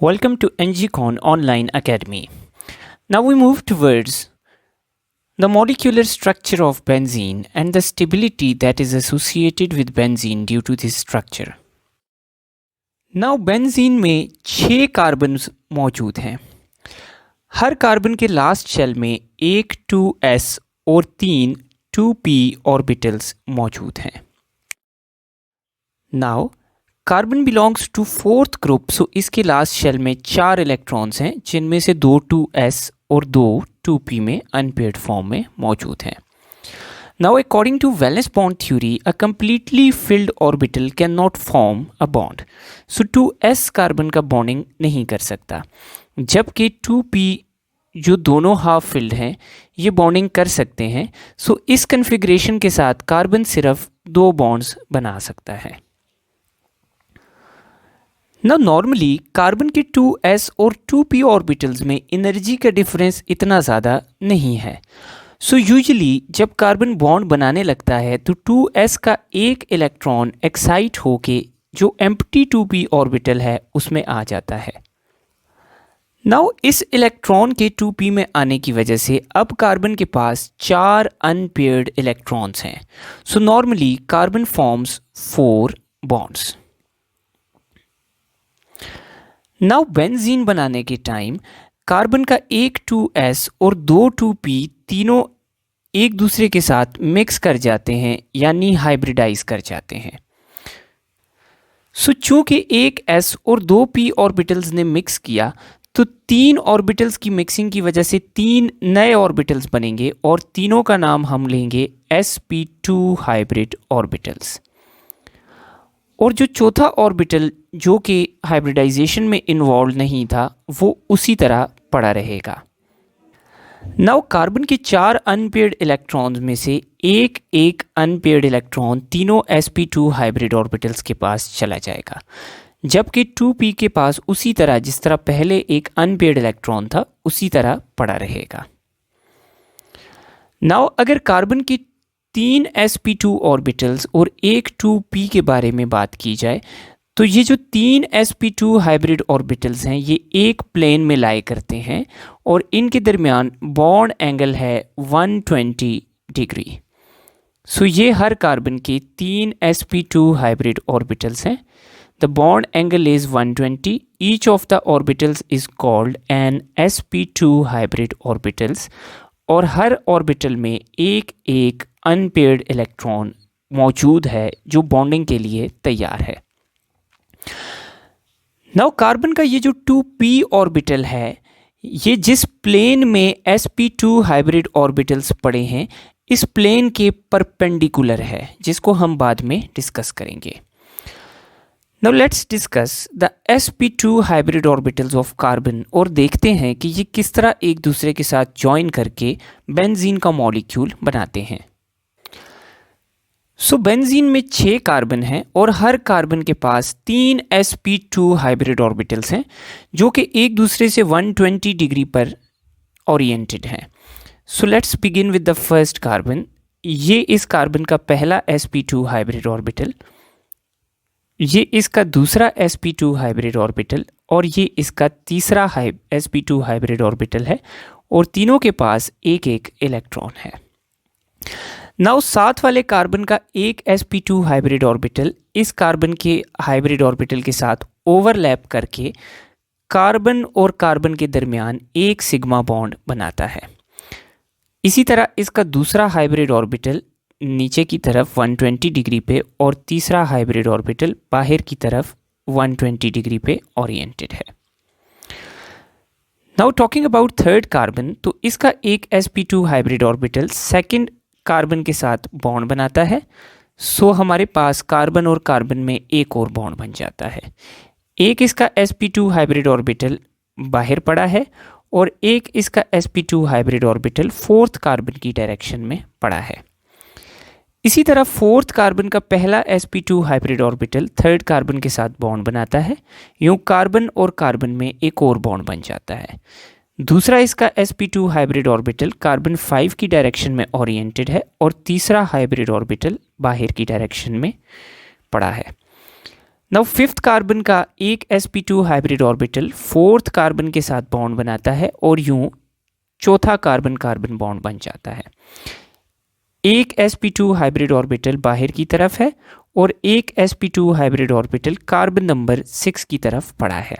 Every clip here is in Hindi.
Welcome to NGCon Online Academy. Now we move towards the molecular structure of benzene and the stability that is associated with benzene due to this structure. Now benzene में 6 कार्बन्स मौजूद हैं. हर कार्बन के लास्ट शेल में एक 2s और 3 2p ऑर्बिटल्स मौजूद हैं. Now carbon belongs to fourth group, so इसके लास्ट शेल में 4 इलेक्ट्रॉन्स हैं जिनमें से 2 2s और 2 2p में अनपेयर्ड फॉर्म में मौजूद हैं. Now according to valence bond theory a completely filled orbital can not form a bond. So 2s carbon का बॉन्डिंग नहीं कर सकता, जबकि 2p जो दोनों हाफ फिल्ड हैं ये बॉन्डिंग कर सकते हैं. सो इस कन्फिग्रेशन के साथ कार्बन सिर्फ 2 बॉन्ड्स बना सकता है. ना नॉर्मली कार्बन के 2s और 2p ऑर्बिटल्स में एनर्जी का डिफरेंस इतना ज़्यादा नहीं है. सो यूजुअली जब कार्बन बॉन्ड बनाने लगता है तो 2s का एक इलेक्ट्रॉन एक्साइट होके जो एम्प्टी 2p ऑर्बिटल है उसमें आ जाता है. नाउ इस इलेक्ट्रॉन के 2p में आने की वजह से अब कार्बन के पास 4 अनपेयर्ड इलेक्ट्रॉन्स हैं. So normally carbon forms 4 bonds. Now benzene बनाने के टाइम कार्बन का एक 2s और 2 2p तीनों एक दूसरे के साथ मिक्स कर जाते हैं यानी हाइब्रिडाइज कर जाते हैं. सो चूंकि एक s और 2p ऑर्बिटल्स ने मिक्स किया तो 3 ऑर्बिटल्स की मिक्सिंग की वजह से 3 नए ऑर्बिटल्स बनेंगे और तीनों का नाम हम लेंगे sp2 हाइब्रिड ऑर्बिटल्स. और जो चौथा ऑर्बिटल जो कि हाइब्रिडाइजेशन में इन्वॉल्व नहीं था वो उसी तरह पड़ा रहेगा. नाउ कार्बन के 4 अनपेयर्ड इलेक्ट्रॉन्स में से एक अनपेयर्ड इलेक्ट्रॉन तीनों sp2 हाइब्रिड ऑर्बिटल्स के पास चला जाएगा, जबकि 2p के पास उसी तरह जिस तरह पहले एक अनपेयर्ड इलेक्ट्रॉन था उसी तरह पड़ा रहेगा. नाउ अगर कार्बन की 3 sp2 ऑर्बिटल्स और एक 2p के बारे में बात की जाए तो ये जो 3 sp2 हाइब्रिड ऑर्बिटल्स हैं ये एक प्लेन में लाई करते हैं और इनके दरमियान बॉन्ड एंगल है 120 डिग्री. सो ये हर कार्बन के 3 sp2 हाइब्रिड ऑर्बिटल्स हैं. The bond angle is 120. Each of the orbitals is called an sp2 hybrid orbitals और हर ऑर्बिटल में एक अनपेयर्ड इलेक्ट्रॉन मौजूद है जो बॉन्डिंग के लिए तैयार है. नाउ कार्बन का ये जो 2p ऑर्बिटल है ये जिस प्लेन में sp2 हाइब्रिड ऑर्बिटल्स पड़े हैं इस प्लेन के परपेंडिकुलर है, जिसको हम बाद में डिस्कस करेंगे. Now let's discuss the sp2 hybrid orbitals of carbon और देखते हैं कि ये किस तरह एक दूसरे के साथ ज्वाइन करके बेंजीन का मॉलिक्यूल बनाते हैं. सो बेंजीन में 6 कार्बन हैं और हर कार्बन के पास 3 sp2 हाइब्रिड ऑर्बिटल्स हैं जो कि एक दूसरे से 120 डिग्री पर ओरिएंटेड हैं. So let's begin with the first carbon. ये इस कार्बन का पहला sp2 हाइब्रिड ऑर्बिटल, ये इसका दूसरा sp2 हाइब्रिड ऑर्बिटल और ये इसका तीसरा sp2 हाइब्रिड ऑर्बिटल है और तीनों के पास एक इलेक्ट्रॉन है. नाउ साथ वाले कार्बन का एक sp2 हाइब्रिड ऑर्बिटल इस कार्बन के हाइब्रिड ऑर्बिटल के साथ ओवरलैप करके कार्बन और कार्बन के दरमियान एक सिग्मा बॉन्ड बनाता है. इसी तरह इसका दूसरा हाइब्रिड ऑर्बिटल नीचे की तरफ 120 डिग्री पे और तीसरा हाइब्रिड ऑर्बिटल बाहर की तरफ 120 डिग्री पे ओरिएंटेड है. Now talking about third carbon, तो इसका एक sp2 hybrid orbital second carbon के साथ बॉन्ड बनाता है. सो हमारे पास कार्बन और कार्बन में एक और बॉन्ड बन जाता है. एक इसका sp2 हाइब्रिड ऑर्बिटल बाहर पड़ा है और एक इसका sp2 hybrid orbital fourth carbon की डायरेक्शन में पड़ा है. इसी तरह फोर्थ कार्बन का पहला sp2 hybrid orbital third carbon के साथ बॉन्ड बनाता है. यूँ कार्बन और कार्बन में एक और बॉन्ड बन जाता है. दूसरा इसका sp2 हाइब्रिड ऑर्बिटल कार्बन 5 की डायरेक्शन में ओरिएंटेड है और तीसरा हाइब्रिड ऑर्बिटल बाहर की डायरेक्शन में पड़ा है. नाउ फिफ्थ कार्बन का एक sp2 hybrid orbital fourth carbon के साथ बॉन्ड बनाता है और यूं चौथा कार्बन कार्बन बॉन्ड बन जाता है। एक sp2 हाइब्रिड ऑर्बिटल बाहर की तरफ है और एक sp2 hybrid orbital carbon number 6 की तरफ पड़ा है।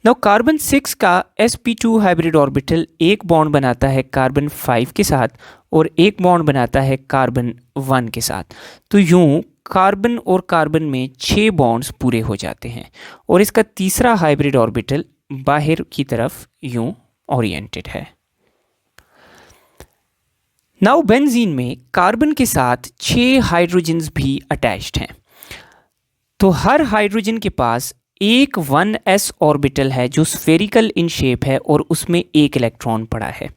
नाउ कार्बन 6 का sp2 हाइब्रिड ऑर्बिटल एक बॉन्ड बनाता है कार्बन 5 के साथ और एक बॉन्ड बनाता है कार्बन 1 के साथ। तो यूं कार्बन और कार्बन में 6 बॉन्ड्स पूरे हो जाते हैं और इसका तीसरा हाइब्रिड ऑर्बिटल बाहर की तरफ यूं ओरिएंटेड है। नाउ बेंजीन में कार्बन के साथ 6 हाइड्रोजन्स भी अटैच्ड हैं। तो हर हाइड्रोजन के पास एक 1s ऑर्बिटल है जो स्फेरिकल इन शेप है और उसमें एक इलेक्ट्रॉन पड़ा है।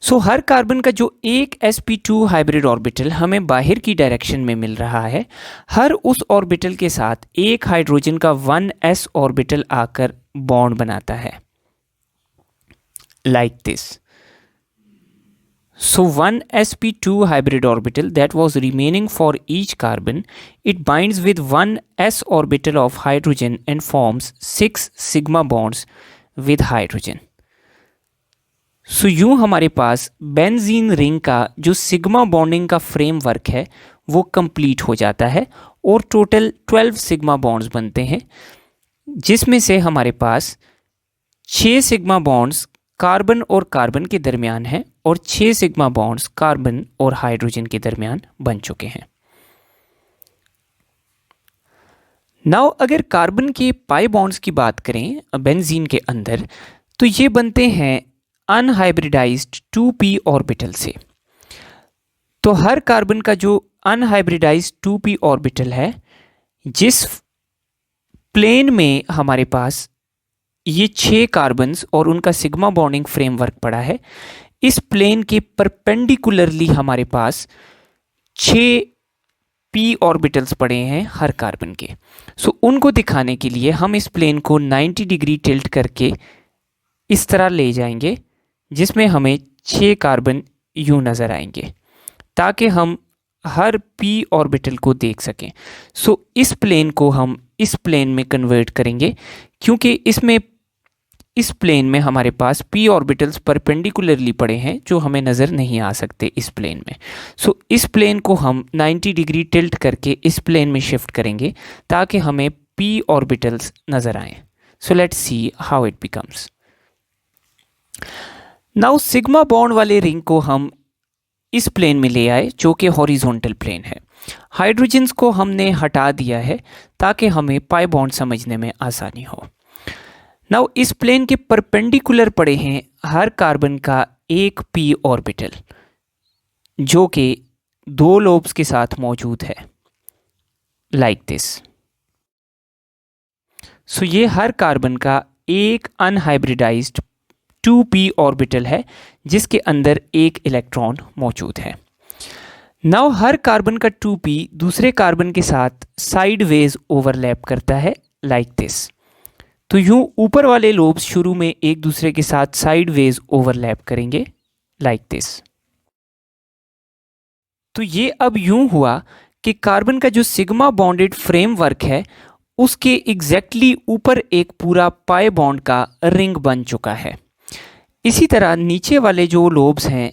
सो हर कार्बन का जो एक sp2 हाइब्रिड ऑर्बिटल हमें बाहर की डायरेक्शन में मिल रहा है, हर उस ऑर्बिटल के साथ एक हाइड्रोजन का 1s ऑर्बिटल आकर बॉन्ड बनाता है, like this. So one sp2 hybrid orbital that was remaining for each carbon, it binds with one s orbital of hydrogen and forms 6 sigma bonds with hydrogen. So यूं हमारे पास बेंजीन रिंग का जो सिग्मा बॉन्डिंग का फ्रेमवर्क है वो कंप्लीट हो जाता है और टोटल 12 सिग्मा बॉन्ड्स बनते हैं, जिसमें से हमारे पास 6 सिग्मा बॉन्ड्स कार्बन और कार्बन के दरमियान है और 6 सिग्मा बॉन्ड्स कार्बन और हाइड्रोजन के दरमियान बन चुके हैं। नाउ अगर कार्बन के पाई बॉन्ड्स की बात करें बेंजीन के अंदर, तो ये बनते हैं अनहाइब्रिडाइज्ड 2p ऑर्बिटल से। तो हर कार्बन का जो अनहाइब्रिडाइज्ड 2p ऑर्बिटल है, जिस प्लेन में हमारे पास ये 6 कार्बन्स और उनका सिग्मा बॉन्डिंग फ्रेमवर्क पड़ा है, इस प्लेन के परपेंडिकुलरली हमारे पास 6 p ऑर्बिटल्स पड़े हैं हर कार्बन के। सो उनको दिखाने के लिए हम इस प्लेन को 90 डिग्री टिल्ट करके इस तरह ले जाएंगे जिसमें हमें 6 कार्बन यूं नज़र आएंगे ताकि हम हर p ऑर्बिटल को देख सकें। सो इस प्लेन को हम इस प्लेन में कन्वर्ट करेंगे क्योंकि इस प्लेन में हमारे पास p ऑर्बिटल्स परपेंडिकुलरली पड़े हैं जो हमें नज़र नहीं आ सकते इस प्लेन में। सो इस प्लेन को हम 90 डिग्री टिल्ट करके इस प्लेन में शिफ्ट करेंगे ताकि हमें p ऑर्बिटल्स नज़र आएं। So let's see how it becomes. Now sigma bond वाले रिंग को हम इस प्लेन में ले आए जो कि हॉरिजॉन्टल प्लेन है। हाइड्रोजन्स को हमने हटा दिया है ताकि हमें पाई बॉन्ड समझने में आसानी हो। नाउ इस प्लेन के परपेंडिकुलर पड़े हैं हर कार्बन का एक p ऑर्बिटल जो कि 2 लोब्स के साथ मौजूद है, लाइक दिस। सो ये हर कार्बन का एक अनहाइब्रिडाइज्ड 2p ऑर्बिटल है जिसके अंदर एक इलेक्ट्रॉन मौजूद है। नाउ हर कार्बन का 2p दूसरे कार्बन के साथ साइडवेज ओवरलैप करता है, लाइक दिस। तो यूं ऊपर वाले लोब्स शुरू में एक दूसरे के साथ साइडवेज ओवरलैप करेंगे, लाइक दिस। तो ये अब यूं हुआ कि कार्बन का जो सिग्मा बॉन्डेड फ्रेमवर्क है उसके एग्जैक्टली ऊपर एक पूरा पाई बॉन्ड का रिंग बन चुका है। इसी तरह नीचे वाले जो लोब्स हैं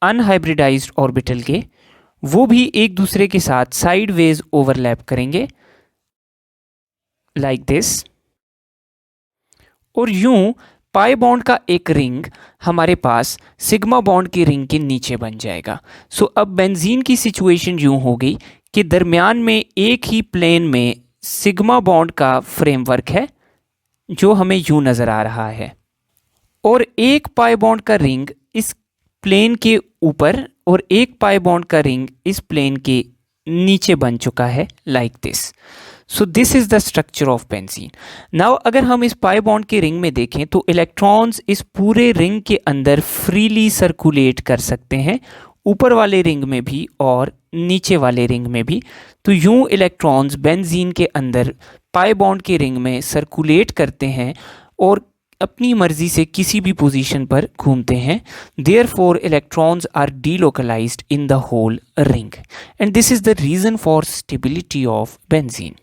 अनहाइब्रिडाइज्ड ऑर्बिटल के, वो भी एक दूसरे के साथ साइडवेज ओवरलैप करेंगे, लाइक दिस। और यूं पाई बॉन्ड का एक रिंग हमारे पास सिग्मा बॉन्ड के रिंग के नीचे बन जाएगा। सो अब बेंजीन की सिचुएशन यूं हो गई कि दरमियान में एक ही प्लेन में सिग्मा बॉन्ड का फ्रेमवर्क है जो हमें यूं नज़र आ रहा है और एक पाई बॉन्ड का रिंग इस प्लेन के ऊपर और एक पाई बॉन्ड का रिंग इस प्लेन के नीचे बन चुका है, like this. So this is the structure of benzene. Now अगर हम इस पाई बॉन्ड के रिंग में देखें तो इलेक्ट्रॉन्स इस पूरे रिंग के अंदर फ्रीली सर्कुलेट कर सकते हैं, ऊपर वाले रिंग में भी और नीचे वाले रिंग में भी। तो यूं इलेक्ट्रॉन्स बेंजीन के अंदर पाई बॉन्ड के रिंग में सर्कुलेट करते हैं और अपनी मर्जी से किसी भी पोजीशन पर घूमते हैं। Therefore electrons are delocalized in the whole ring and this is the reason for stability of benzene.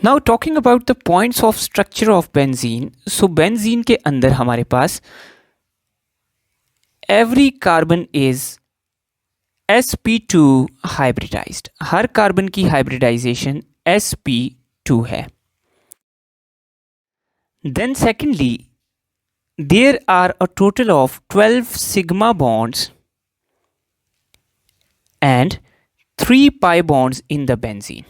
Now talking about the points of structure of benzene, so benzene के अंदर हमारे पास every carbon is sp2 hybridised, हर कार्बन की हाइब्रिडाइजेशन sp2 है. Then secondly there are a total of 12 sigma bonds and 3 pi bonds in the benzene.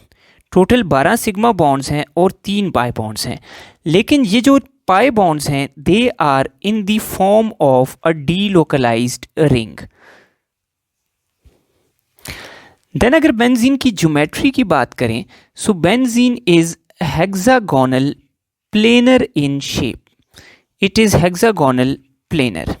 Total 12 sigma bonds हैं और 3 पाई बॉन्ड्स हैं, लेकिन ये जो पाई बॉन्ड्स हैं they are in the form of a delocalised ring. Then अगर बेंजीन की ज्योमेट्री की बात करें, so benzene is hexagonal planar in shape. It is hexagonal planar.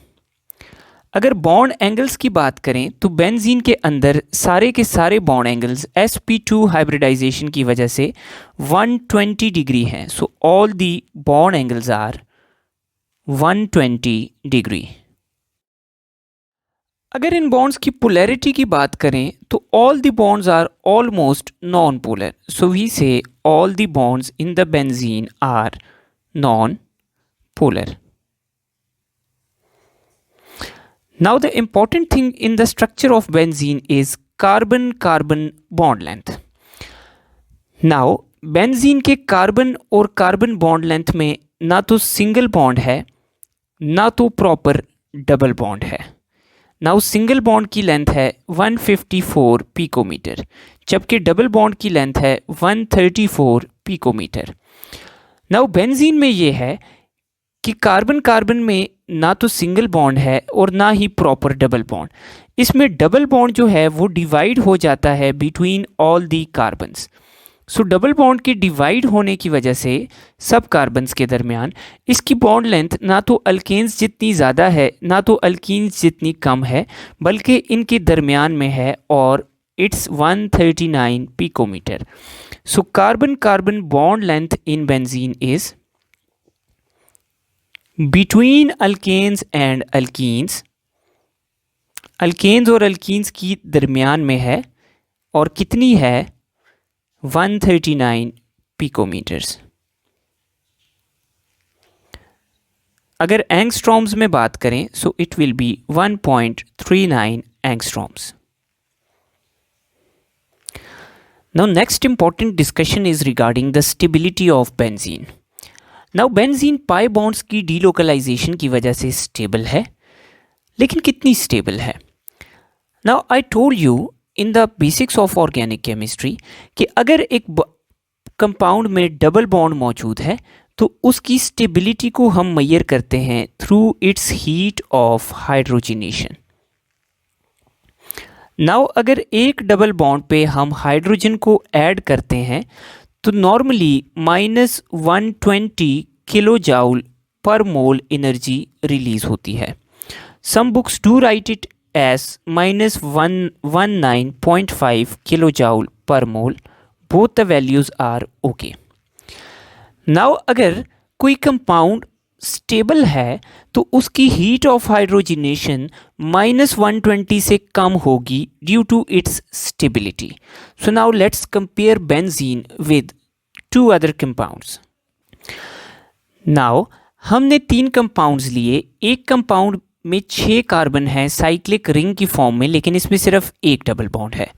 अगर बॉन्ड एंगल्स की बात करें तो बेंजीन के अंदर सारे के सारे बॉन्ड एंगल्स sp2 हाइब्रिडाइजेशन की वजह से 120 डिग्री हैं. So all the bond angles are 120 degree. अगर इन बॉन्ड्स की पोलैरिटी की बात करें तो all the bonds are almost non polar. So we say all the bonds in the benzene are non polar. Now the important thing in the structure of benzene is carbon-carbon bond length. Now benzene के कार्बन और कार्बन बॉन्ड लेंथ में ना तो सिंगल बॉन्ड है ना तो प्रॉपर डबल बॉन्ड है. नाउ सिंगल बॉन्ड की लेंथ है 154 पिकोमीटर, जबकि डबल बॉन्ड की लेंथ है 134 पिकोमीटर. नाउ बेंजीन में ये है कि कार्बन कार्बन में ना तो सिंगल बॉन्ड है और ना ही प्रॉपर डबल बॉन्ड. इसमें डबल बॉन्ड जो है वो डिवाइड हो जाता है between all the carbons. So double bond के डिवाइड होने की वजह से सब कार्बन्स के दरमियान इसकी बॉन्ड लेंथ ना तो अल्केन्स जितनी ज़्यादा है ना तो अल्कीन्स जितनी कम है, बल्कि इनके दरमियान में है और it's 139 picometre. So carbon carbon bond length in benzene is between alkanes and alkenes, alkanes और अल्कीन्स की दरमियान में है और कितनी है 139 पिकोमीटर्स. अगर एंगस्ट्रॉम्स में बात करें so it will be 1.39 angstroms. Now next important discussion is regarding the stability of benzene. Now benzene pi bonds की डीलोकलाइजेशन की वजह से स्टेबल है, लेकिन कितनी स्टेबल है? Now I told you in the basics of organic chemistry कि अगर एक कंपाउंड में डबल बॉन्ड मौजूद है तो उसकी स्टेबिलिटी को हम मेजर करते हैं through it's heat of hydrogenation. Now अगर एक डबल बॉन्ड पे हम हाइड्रोजन को ऐड करते हैं तो नॉर्मली -120 किलो जाउल पर मोल एनर्जी रिलीज होती है. Some books do write it as -119.5 kilo joule per mole. Both the values are okay. Now अगर कोई कंपाउंड स्टेबल है तो उसकी हीट ऑफ हाइड्रोजनेशन -120 से कम होगी due to its stability. So now let's compare benzene with 2 other compounds. Now हमने 3 कंपाउंड्स लिए. एक कंपाउंड में 6 कार्बन है साइक्लिक रिंग की फॉर्म में, लेकिन इसमें सिर्फ एक डबल बॉन्ड है.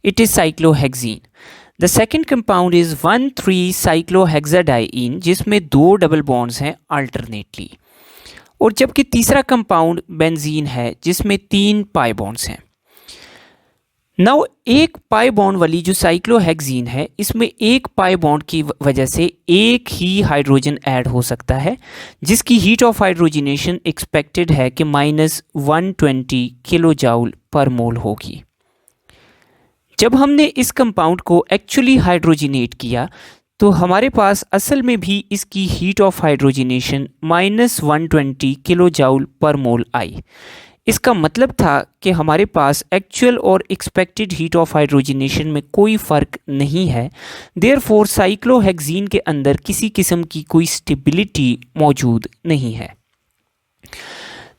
It is cyclohexene. The second compound is one three cyclohexadiene जिसमें 2 डबल बॉन्ड्स हैं अल्टरनेटली. और जबकि तीसरा कंपाउंड बेंजीन है जिसमें 3 पाई बॉन्ड्स हैं. नाउ एक पाई बॉन्ड वाली जो साइक्लोहेक्सीन है इसमें एक पाई बॉन्ड की वजह से एक ही हाइड्रोजन ऐड हो सकता है, जिसकी हीट ऑफ हाइड्रोजनेशन एक्सपेक्टेड है कि -120 किलो जाउल पर मोल होगी. जब हमने इस कंपाउंड को एक्चुअली हाइड्रोजनेट किया तो हमारे पास असल में भी इसकी heat of hydrogenation -120 kilo joule per mole आई. इसका मतलब था कि हमारे पास एक्चुअल और एक्सपेक्टेड हीट ऑफ हाइड्रोजनेशन में कोई फ़र्क नहीं है. देयरफॉर साइक्लोहेक्सीन के अंदर किसी किस्म की कोई स्टेबिलिटी मौजूद नहीं है.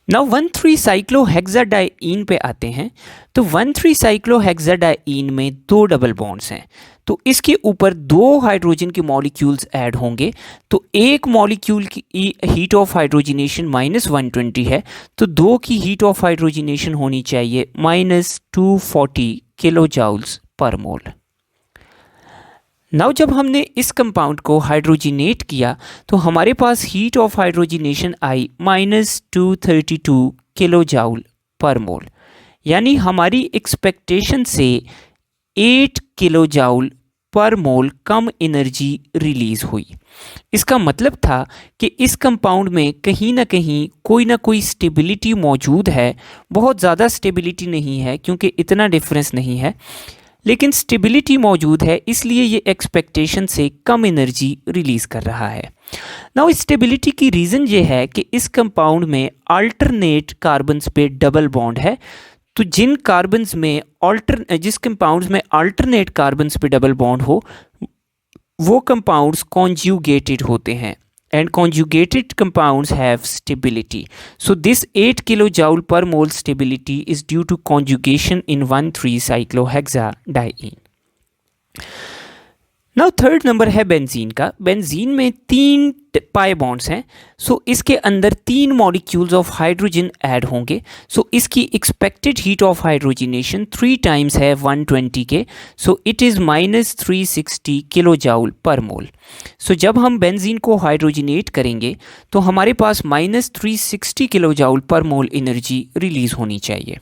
नाउ 1,3-साइक्लोहेक्साडाइईन पे आते हैं। तो 1,3-साइक्लोहेक्साडाइईन में 2 डबल बॉन्ड्स हैं, तो इसके ऊपर 2 हाइड्रोजन के मॉलिक्यूल्स ऐड होंगे। तो एक मॉलिक्यूल की हीट ऑफ हाइड्रोजनेशन -120 है, तो 2 की हीट ऑफ हाइड्रोजनेशन होनी चाहिए -240 किलो जूल्स पर मोल। नाउ जब हमने इस कंपाउंड को हाइड्रोजिनेट किया तो हमारे पास हीट ऑफ हाइड्रोजिनेशन आई -232 किलो जूल पर मोल, यानी हमारी एक्सपेक्टेशन से 8 किलो जूल पर मोल कम एनर्जी रिलीज हुई। इसका मतलब था कि इस कंपाउंड में कहीं ना कहीं कोई ना कोई स्टेबिलिटी मौजूद है। बहुत ज़्यादा स्टेबिलिटी नहीं है क्योंकि इतना डिफरेंस नहीं है, लेकिन स्टेबिलिटी मौजूद है, इसलिए ये एक्सपेक्टेशन से कम एनर्जी रिलीज कर रहा है। नाउ स्टेबिलिटी की रीज़न ये है कि इस कंपाउंड में अल्टरनेट कार्बन्स पे डबल बॉन्ड है। तो जिन कार्बन्स में जिस कंपाउंड्स में अल्टरनेट कार्बन्स पे डबल बॉन्ड हो वो कंपाउंड्स कॉन्जुगेटेड होते हैं, and conjugated compounds have stability. So this 8 kilojoule per mole stability is due to conjugation in 1,3-cyclohexadiene. Now third number है बेंजीन का। बेंजीन में 3 पाई बॉन्ड्स हैं, सो इसके अंदर 3 मॉलिक्यूल्स ऑफ हाइड्रोजन ऐड होंगे। सो इसकी expected heat of hydrogenation 3 times है 120 के, so it is -360 kilo joule per mole. सो जब हम बेंजीन को हाइड्रोजनेट करेंगे तो हमारे पास -360 किलो जूल पर मोल एनर्जी रिलीज होनी चाहिए।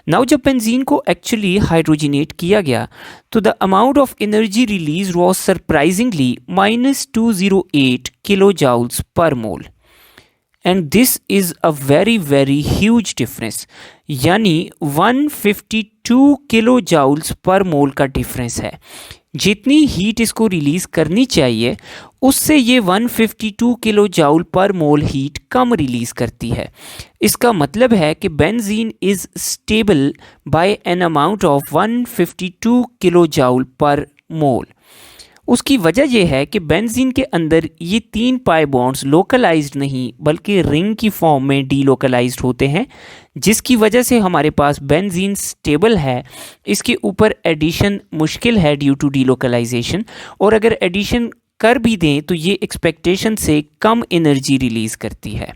नाउ जब बेंजीन को एक्चुअली हाइड्रोजनेट किया गया तो the amount of energy release was surprisingly -208 kilo joules per mole, and this is a very very huge difference, यानी 152 किलो जूल्स पर मोल का डिफरेंस है। जितनी हीट इसको रिलीज करनी चाहिए उससे ये 152 किलो जूल पर मोल हीट कम रिलीज करती है। इसका मतलब है कि benzene is stable by an amount of 152 kilo joule per mole. उसकी वजह यह है कि बेंजीन के अंदर ये 3 पाई बॉन्ड्स लोकलाइज्ड नहीं बल्कि रिंग की फॉर्म में डीलोकलाइज्ड होते हैं, जिसकी वजह से हमारे पास बेंजीन स्टेबल है। इसके ऊपर एडिशन मुश्किल है ड्यू टू डीलोकलाइजेशन, और अगर एडिशन कर भी दें तो ये एक्सपेक्टेशन से कम एनर्जी रिलीज करती है।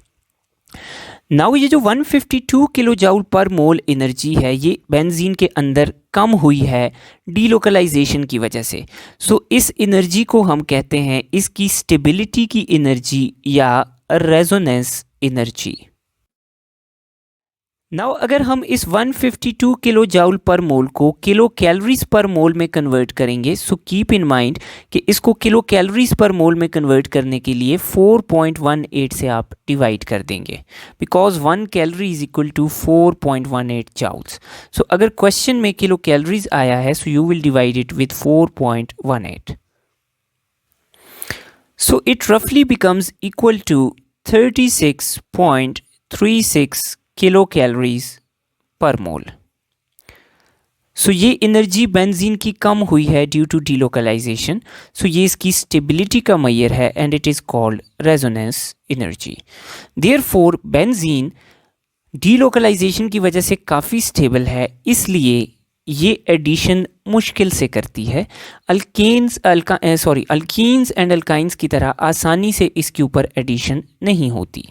नाउ ये जो 152 किलो जूल पर मोल एनर्जी है ये बेंजीन के अंदर कम हुई है डीलोकलाइजेशन की वजह से। सो इस एनर्जी को हम कहते हैं इसकी स्टेबिलिटी की एनर्जी या रेजोनेंस एनर्जी। नाउ अगर हम इस 152 किलो जूल पर मोल को किलो कैलोरीज पर मोल में कन्वर्ट करेंगे, सो कीप इन माइंड कि इसको किलो कैलोरीज पर मोल में कन्वर्ट करने के लिए 4.18 से आप डिवाइड कर देंगे, because 1 calorie is equal to 4.18 joules. So अगर क्वेश्चन में किलो कैलोरीज आया है so you will divide it with 4.18, so it रफली becomes equal to 36.36 kilo calories per mole. सो ये एनर्जी बेंजीन की कम हुई है ड्यू टू डीलोकलाइजेशन। सो ये इसकी स्टेबिलिटी का मेजर है and it is called resonance energy. Therefore benzene delocalisation की वजह से काफ़ी स्टेबल है, इसलिए ये एडिशन मुश्किल से करती है। अल्कीन्स एंड अल्काइंस की तरह आसानी से इसके ऊपर एडिशन नहीं होती।